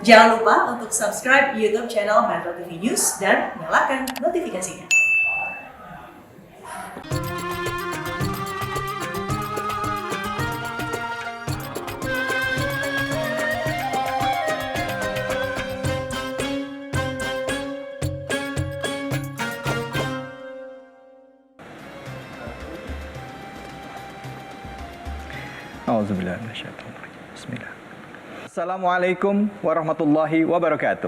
Jangan lupa untuk subscribe YouTube channel Metro TV News dan nyalakan notifikasinya. Bismillah. Assalamualaikum warahmatullahi wabarakatuh.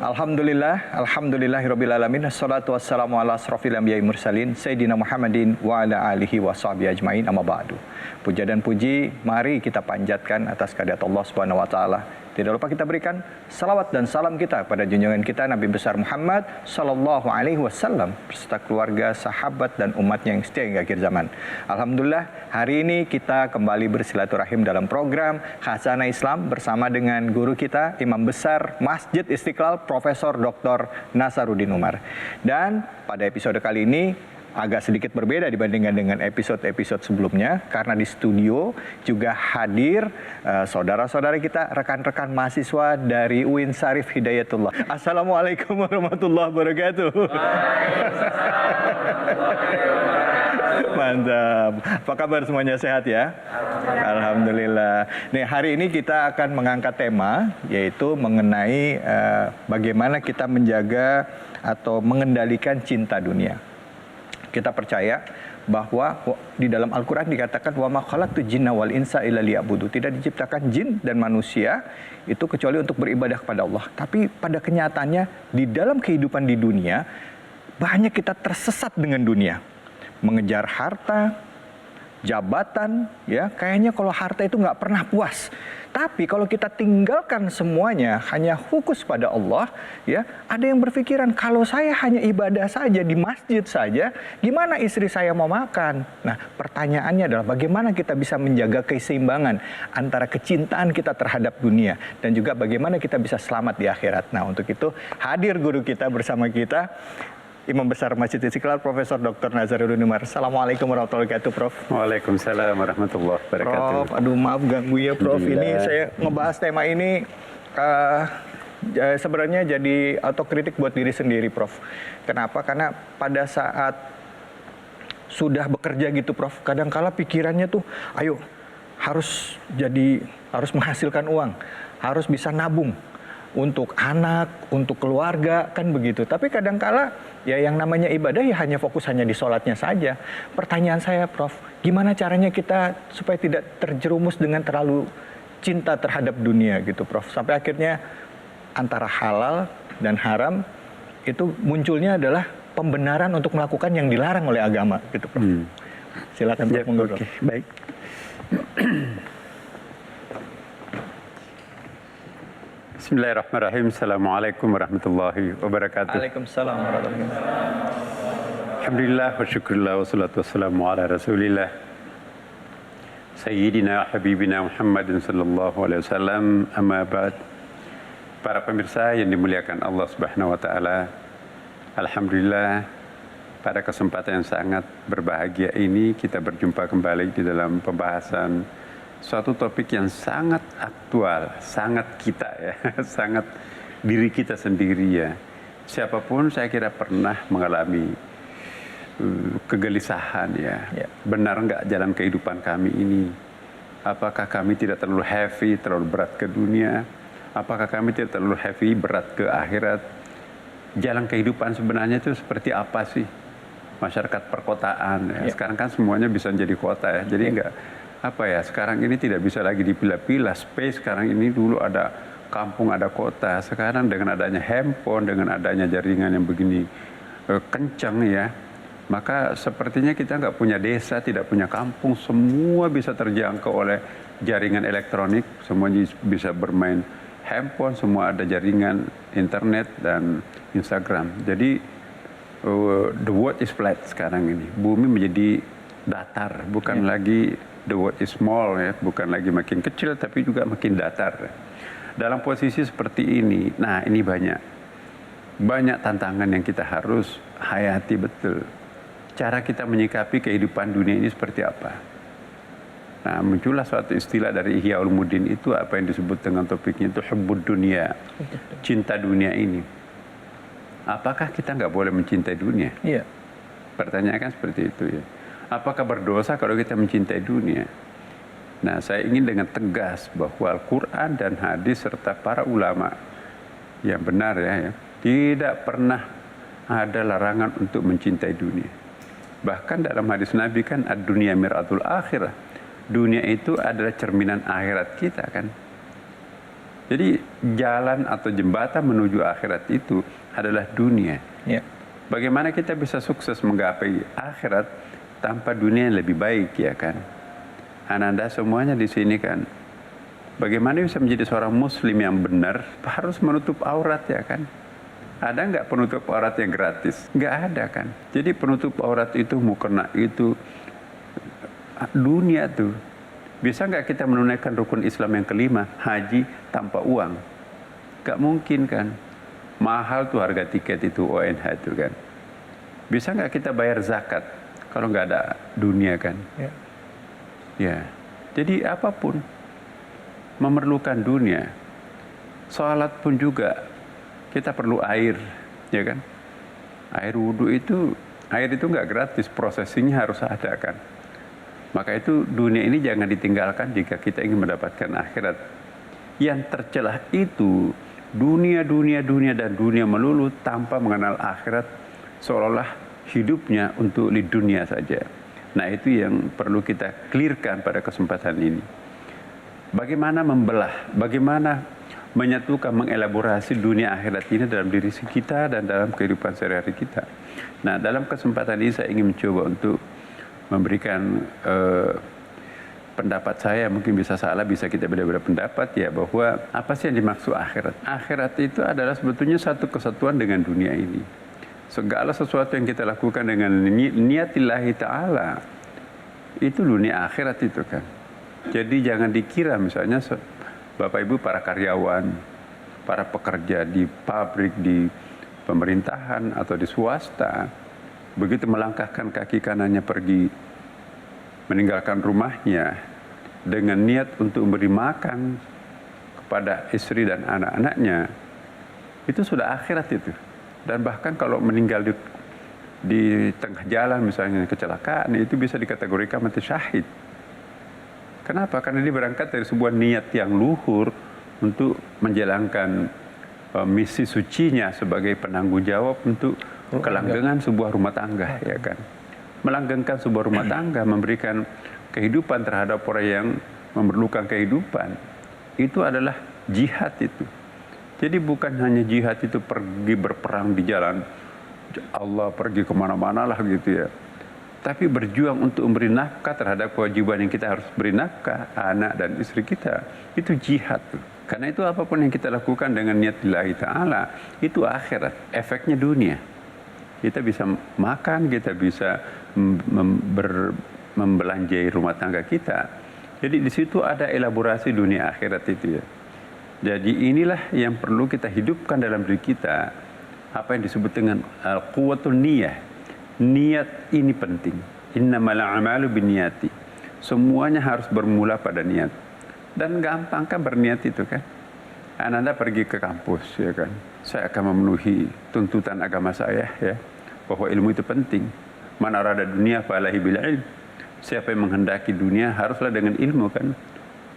Alhamdulillahirabbil alamin. Assalatu wassalamu ala asrofil anbiya'i mursalin sayyidina Muhammadin wa ala alihi wa sahbihi ajmain, amma ba'du. Puja dan puji mari kita panjatkan atas kehadirat Allah Subhanahu wa taala. Tidak lupa kita berikan salawat dan salam kita pada junjungan kita Nabi besar Muhammad sallallahu alaihi wasallam beserta keluarga, sahabat dan umatnya yang setia hingga akhir zaman. Alhamdulillah, hari ini kita kembali bersilaturahim dalam program Khazanah Islam bersama dengan guru kita Imam Besar Masjid Istiqlal Profesor Dr. Nasaruddin Umar. Dan pada episode kali ini agak sedikit berbeda dibandingkan dengan episode-episode sebelumnya, karena di studio juga hadir saudara-saudara kita, rekan-rekan mahasiswa dari UIN Syarif Hidayatullah. Assalamualaikum warahmatullahi wabarakatuh. Mantap. Apa kabar semuanya, sehat ya? Alhamdulillah. Nih, hari ini kita akan mengangkat tema yaitu mengenai bagaimana kita menjaga atau mengendalikan cinta dunia. Kita percaya bahwa di dalam Al-Quran dikatakan wa ma khalaqtu jinna wal insa illa liya'budu. Tidak diciptakan jin dan manusia itu kecuali untuk beribadah kepada Allah. Tapi pada kenyataannya di dalam kehidupan di dunia banyak kita tersesat dengan dunia. Mengejar harta, jabatan, ya kayaknya kalau harta itu nggak pernah puas. Tapi kalau kita tinggalkan semuanya, hanya fokus pada Allah, ya ada yang berpikiran kalau saya hanya ibadah saja di masjid saja, gimana istri saya mau makan? Nah, pertanyaannya adalah bagaimana kita bisa menjaga keseimbangan antara kecintaan kita terhadap dunia dan juga bagaimana kita bisa selamat di akhirat. Nah, untuk itu hadir guru kita bersama kita, Imam Besar Masjid Istiqlal Profesor Dr. Nasaruddin Umar. Assalamualaikum warahmatullahi wabarakatuh, Prof. Waalaikumsalam warahmatullahi wabarakatuh. Prof, aduh maaf ganggu ya, Prof. Ini saya ngebahas tema ini sebenarnya jadi autokritik buat diri sendiri, Prof. Kenapa? Karena pada saat sudah bekerja gitu, Prof, kadangkala pikirannya tuh, ayo harus menghasilkan uang, harus bisa nabung untuk anak, untuk keluarga, kan begitu. Tapi kadangkala ya yang namanya ibadah ya hanya fokus hanya di sholatnya saja. Pertanyaan saya, Prof, gimana caranya kita supaya tidak terjerumus dengan terlalu cinta terhadap dunia gitu, Prof, sampai akhirnya antara halal dan haram itu munculnya adalah pembenaran untuk melakukan yang dilarang oleh agama gitu, Prof. Silakan, Prof. Ya, oke, baik. Bismillahirrahmanirrahim. Assalamualaikum warahmatullahi wabarakatuh. Waalaikumsalam warahmatullahi wabarakatuh. Alhamdulillah wa syukurillah wa salatu wassalamu ala rasulillah Sayyidina Habibina Muhammadin sallallahu alaihi wasallam, amma ba'd. Para pemirsa yang dimuliakan Allah Subhanahu wa taala, alhamdulillah pada kesempatan yang sangat berbahagia ini kita berjumpa kembali di dalam pembahasan suatu topik yang sangat aktual, sangat kita ya, sangat diri kita sendiri ya. Siapapun saya kira pernah mengalami kegelisahan ya. Benar nggak jalan kehidupan kami ini? Apakah kami tidak terlalu heavy, terlalu berat ke dunia? Apakah kami tidak terlalu heavy, berat ke akhirat? Jalan kehidupan sebenarnya itu seperti apa sih? Masyarakat perkotaan ya. Sekarang kan semuanya bisa menjadi kota ya. Jadi enggak apa ya, sekarang ini tidak bisa lagi dipilah-pilah space. Sekarang ini dulu ada kampung, ada kota. Sekarang dengan adanya handphone, dengan adanya jaringan yang begini kencang ya, maka sepertinya kita nggak punya desa, tidak punya kampung, semua bisa terjangkau oleh jaringan elektronik, semuanya bisa bermain handphone, semua ada jaringan internet dan Instagram. Jadi the world is flat sekarang ini, bumi menjadi datar, bukan lagi the world is small ya, bukan lagi makin kecil tapi juga makin datar. Dalam posisi seperti ini, nah ini banyak tantangan yang kita harus hayati betul. Cara kita menyikapi kehidupan dunia ini seperti apa? Nah, muncullah suatu istilah dari Ihya Ulumuddin itu apa yang disebut dengan topiknya itu hubbud dunia, cinta dunia ini. Apakah kita nggak boleh mencintai dunia? Iya. Pertanyaan kan seperti itu ya. Apakah berdosa kalau kita mencintai dunia? Nah, saya ingin dengan tegas bahwa Al-Quran dan hadis serta para ulama yang benar ya, tidak pernah ada larangan untuk mencintai dunia. Bahkan dalam hadis Nabi kan ad-dunya mir'atul akhirah. Dunia itu adalah cerminan akhirat kita kan. Jadi jalan atau jembatan menuju akhirat itu adalah dunia. Ya. Bagaimana kita bisa sukses menggapai akhirat tanpa dunia yang lebih baik ya kan? Ananda semuanya di sini kan. Bagaimana bisa menjadi seorang muslim yang benar? Harus menutup aurat ya kan? Ada nggak penutup aurat yang gratis? Nggak ada kan? Jadi penutup aurat itu mukena itu dunia tuh. Bisa nggak kita menunaikan rukun Islam yang kelima, haji tanpa uang? Nggak mungkin kan? Mahal tuh harga tiket itu ONH itu kan. Bisa nggak kita bayar zakat kalau nggak ada dunia kan? Ya. Ya. Jadi apapun memerlukan dunia. Salat pun juga kita perlu air, ya kan? Air wudhu itu, air itu nggak gratis, prosesinya harus ada kan? Maka itu dunia ini jangan ditinggalkan jika kita ingin mendapatkan akhirat. Yang tercelah itu dunia dan dunia melulu tanpa mengenal akhirat, seolah-olah hidupnya untuk di dunia saja. Nah itu yang perlu kita clearkan pada kesempatan ini. Bagaimana membelah, bagaimana menyatukan, mengelaborasi dunia akhirat ini dalam diri kita dan dalam kehidupan sehari-hari kita. Nah dalam kesempatan ini saya ingin mencoba untuk memberikan pendapat saya, mungkin bisa salah, bisa kita beda-beda pendapat ya, bahwa apa sih yang dimaksud akhirat? Akhirat itu adalah sebetulnya satu kesatuan dengan dunia ini. Segala sesuatu yang kita lakukan dengan niatillahi ta'ala, itu dunia akhirat itu kan. Jadi jangan dikira misalnya Bapak Ibu para karyawan, para pekerja di pabrik, di pemerintahan atau di swasta, begitu melangkahkan kaki kanannya pergi meninggalkan rumahnya dengan niat untuk memberi makan kepada istri dan anak-anaknya, itu sudah akhirat itu. Dan bahkan kalau meninggal di tengah jalan misalnya kecelakaan, itu bisa dikategorikan mati syahid. Kenapa? Karena dia berangkat dari sebuah niat yang luhur untuk menjalankan misi sucinya sebagai penanggung jawab untuk kelanggengan sebuah rumah tangga, ya kan? Melanggengkan sebuah rumah tangga, memberikan kehidupan terhadap orang yang memerlukan kehidupan, itu adalah jihad itu. Jadi bukan hanya jihad itu pergi berperang di jalan Allah, pergi kemana-mana lah gitu ya. Tapi berjuang untuk memberi nafkah terhadap kewajiban yang kita harus beri nafkah, anak dan istri kita, itu jihad tuh. Karena itu apapun yang kita lakukan dengan niat lillahi ta'ala, itu akhirat, efeknya dunia. Kita bisa makan, kita bisa membelanjai rumah tangga kita. Jadi di situ ada elaborasi dunia akhirat itu ya. Jadi inilah yang perlu kita hidupkan dalam diri kita, apa yang disebut dengan quwwatun niyah. Niat ini penting. Innamal a'malu binniyati. Semuanya harus bermula pada niat. Dan gampang kan berniat itu kan. Anda pergi ke kampus ya kan. Saya akan memenuhi tuntutan agama saya ya, bahwa ilmu itu penting. Man arada dunia fa alaihi bil ilm. Siapa yang menghendaki dunia haruslah dengan ilmu kan.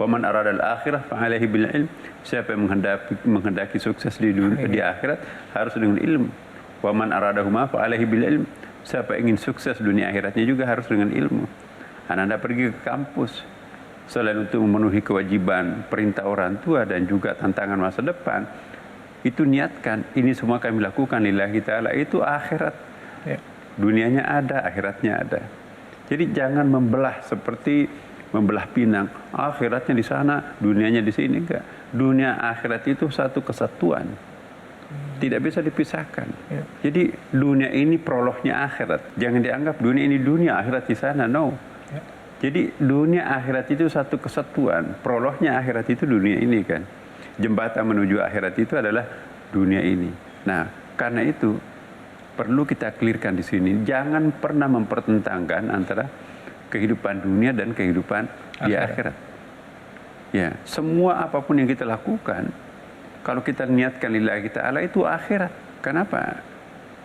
Wa man arada al akhirah fa alaihi bil ilm. Siapa yang menghendaki sukses di dunia, di akhirat harus dengan ilmu. Wa man aradahuma fa alaihi bil ilm. Siapa ingin sukses dunia akhiratnya juga harus dengan ilmu. Anda pergi ke kampus selain untuk memenuhi kewajiban perintah orang tua dan juga tantangan masa depan, itu niatkan ini semua kami lakukan lillahi ta'ala, itu akhirat ya. Dunianya ada, akhiratnya ada. Jadi jangan membelah seperti membelah pinang, akhiratnya di sana, dunianya di sini. Enggak. Dunia akhirat itu satu kesatuan, tidak bisa dipisahkan ya. Jadi dunia ini prolognya akhirat. Jangan dianggap dunia ini dunia, akhirat di sana, no ya. Jadi dunia akhirat itu satu kesatuan. Prolognya akhirat itu dunia ini kan. Jembatan menuju akhirat itu adalah dunia ini. Nah, karena itu perlu kita clearkan di sini. Jangan pernah mempertentangkan antara kehidupan dunia dan kehidupan di akhirat. Ya, semua apapun yang kita lakukan, kalau kita niatkan lillahi ta'ala itu akhirat. Kenapa?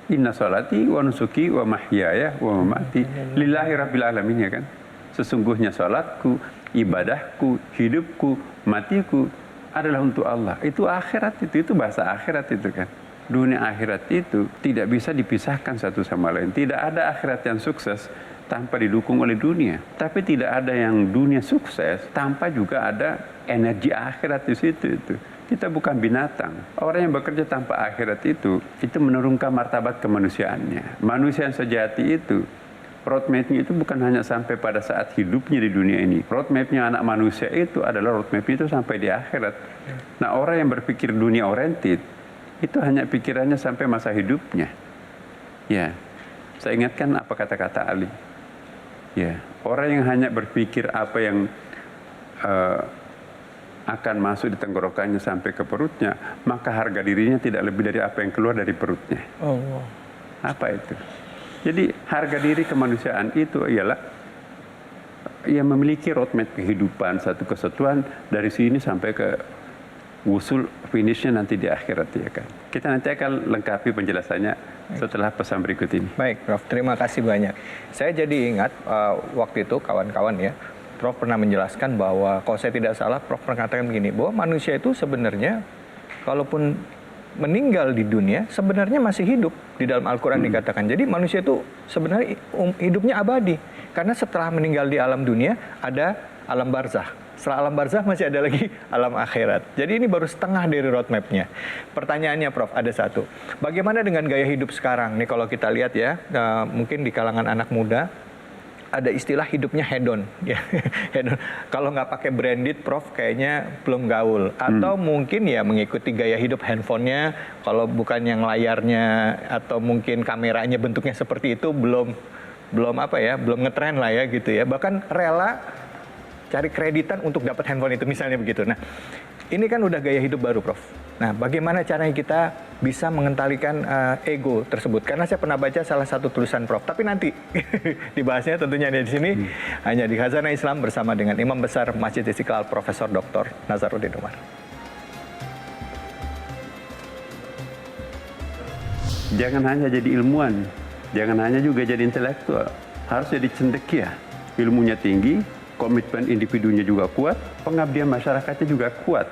Inna salati wa nusuki wa mahyaya wa mamati lillahi rabbil alamin, ya kan? Sesungguhnya salatku, ibadahku, hidupku, matiku adalah untuk Allah. Itu akhirat, itu bahasa akhirat itu kan. Dunia akhirat itu tidak bisa dipisahkan satu sama lain. Tidak ada akhirat yang sukses tanpa didukung oleh dunia. Tapi tidak ada yang dunia sukses tanpa juga ada energi akhirat di situ itu. Kita bukan binatang. Orang yang bekerja tanpa akhirat itu menurunkan martabat kemanusiaannya. Manusia yang sejati itu, roadmap-nya itu bukan hanya sampai pada saat hidupnya di dunia ini. Roadmap-nya anak manusia itu adalah roadmap itu sampai di akhirat. Nah, orang yang berpikir dunia oriented, itu hanya pikirannya sampai masa hidupnya. Ya, saya ingatkan apa kata-kata Ali. Ya, orang yang hanya berpikir apa yang akan masuk di tenggorokannya sampai ke perutnya, maka harga dirinya tidak lebih dari apa yang keluar dari perutnya. Oh. Apa itu? Jadi harga diri kemanusiaan itu ialah yang memiliki roadmap kehidupan, satu kesatuan dari sini sampai ke usul finishnya nanti di akhirat, ya kan. Kita nanti akan lengkapi penjelasannya setelah pesan berikut ini. Baik, Prof. Terima kasih banyak. Saya jadi ingat waktu itu kawan-kawan ya, Prof pernah menjelaskan bahwa kalau saya tidak salah, Prof pernah katakan begini, bahwa manusia itu sebenarnya kalaupun meninggal di dunia, sebenarnya masih hidup. Di dalam Al-Quran dikatakan. Jadi manusia itu sebenarnya hidupnya abadi. Karena setelah meninggal di alam dunia, ada alam barzah. Setelah alam barzah masih ada lagi alam akhirat. Jadi ini baru setengah dari roadmap-nya. Pertanyaannya Prof, ada satu. Bagaimana dengan gaya hidup sekarang? Nih kalau kita lihat ya, mungkin di kalangan anak muda, ada istilah hidupnya hedon, ya. Hedon. Kalau nggak pakai branded, Prof, kayaknya belum gaul. Atau mungkin ya mengikuti gaya hidup handphonenya, kalau bukan yang layarnya atau mungkin kameranya bentuknya seperti itu, belum apa ya, belum ngetren lah ya gitu ya. Bahkan rela cari kreditan untuk dapat handphone itu, misalnya begitu. Nah, ini kan udah gaya hidup baru, Prof. Nah, bagaimana caranya kita bisa mengentalikan ego tersebut? Karena saya pernah baca salah satu tulisan Prof. Tapi nanti dibahasnya tentunya di sini hanya di Khazanah Islam bersama dengan Imam Besar Masjid Istiqlal Profesor Dr. Nazaruddin Umar. Jangan hanya jadi ilmuwan, jangan hanya juga jadi intelektual, harus jadi cendekia. Ilmunya tinggi, komitmen individunya juga kuat, pengabdian masyarakatnya juga kuat.